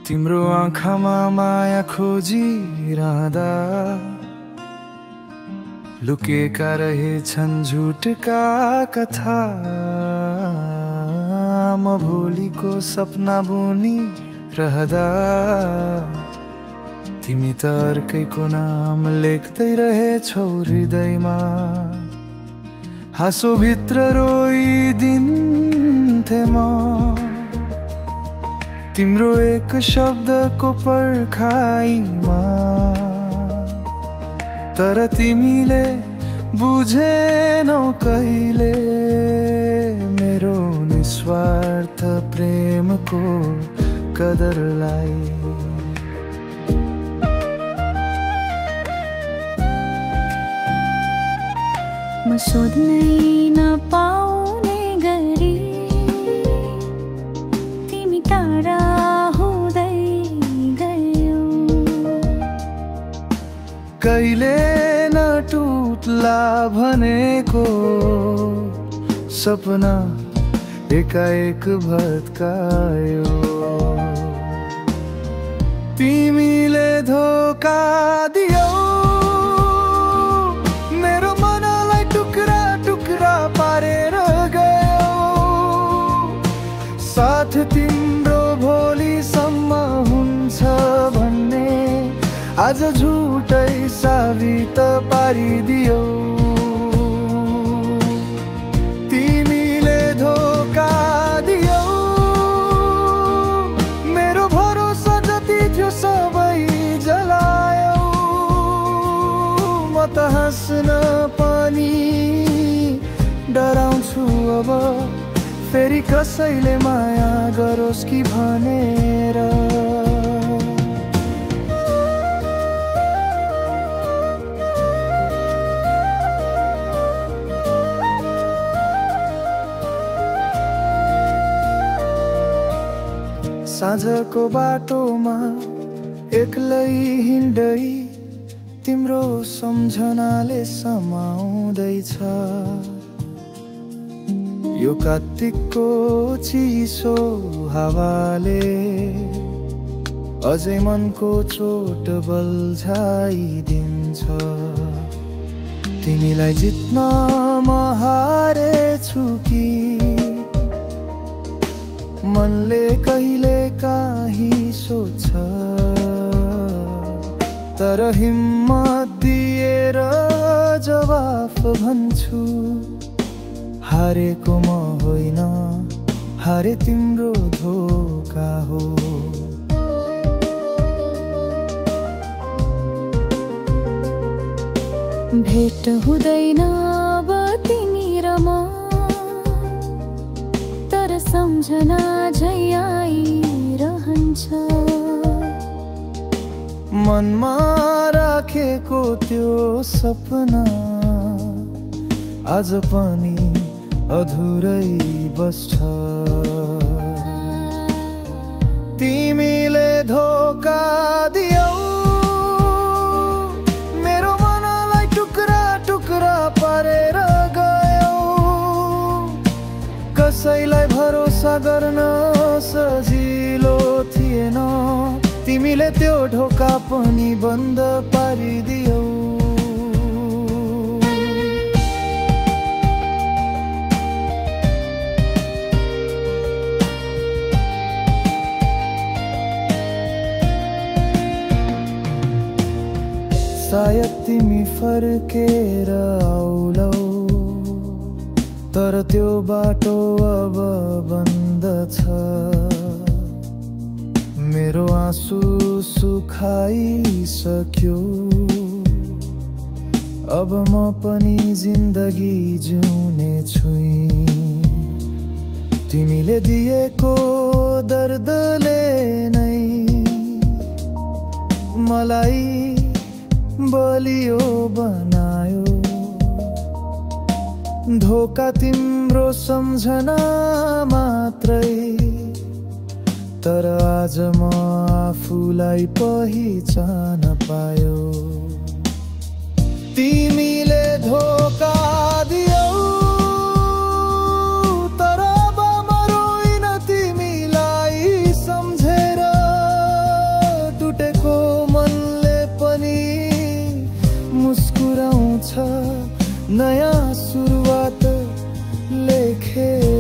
तिम्रो आँखामा माया खोजिरहँदा लुकेका रहेछन् झुटका कथा। म भोलिको सपना बुनिरहँदा तिमी त अर्कैको नाम लेख्दै रहेछौ हृदयमा। हाँसोभित्र रोइदिन्थे म तिम्रो एक शब्दको पर्खाइमा। तर तिमीले बुझेनौ कहिले मेरो निस्वार्थ प्रेमको कदरलाई। म सोध्नै नपाउने गरी तिमी टाढा हुँदै गयौ। कहिले नटुट्ला भनेको सपना एकाएक भत्कायो। तिमीले धोका दियौ मेरो मनलाई टुक्रा टुक्रा पारेर गयौ। साथ तिम्रो भोलिसम्म हुन्छ भन्ने आज झुटै साबित पारिदियौ। तिमीले धोका दियौ मेरो भरोसा जति थियो सबै जलायौ। म त हाँस्न पनि डराउँछु अब फेरि कसैले माया गरोस् कि भनेर। साँझको बाटोमा एक्लै हिँड्दै तिम्रो सम्झनाले समाउँदैछ। यो कार्तिकको चिसो हावाले अझै मनको चोट बल्झाइदिन्छ। तिमीलाई जित्न म हारेछु कि मनले कहिले काहीँ सोच्छ। तर हिम्मत दिएर जवाफ भन्छु हारेको म होइन हारे तिम्रो धोका हो। भेट हुँदैन अब तिमी र म तर सम्झना झै आइरहन्छ। मनमा राखेको त्यो सपना आज पनि अधुरै बस्छ। तिमीले धोका दियौ मेरो मनलाई टुक्रा टुक्रा पारेर गयौ। कसैलाई भरोसा गर्न सजिलो थिएन तिमीले त्यो ढोका पनि बन्द पारिदियौ। सायद तिमी फर्केर आउलौ तर त्यो बाटो अब बन्द छ। मेरो आँसु सुखाइसक्यो अब म पनि जिन्दगी जिउने छुइँ। तिमीले दिएको दर्दले नै मलाई बलियो बनायो। धोका तिम्रो सम्झना मात्रै तर आज म आफूलाई पहिचान पायो। तिमीले धोका दियौ तर अब म रोइन तिमीलाई सम्झेर। मुस्कुराउँछ नयाँ सुरुवात लेखे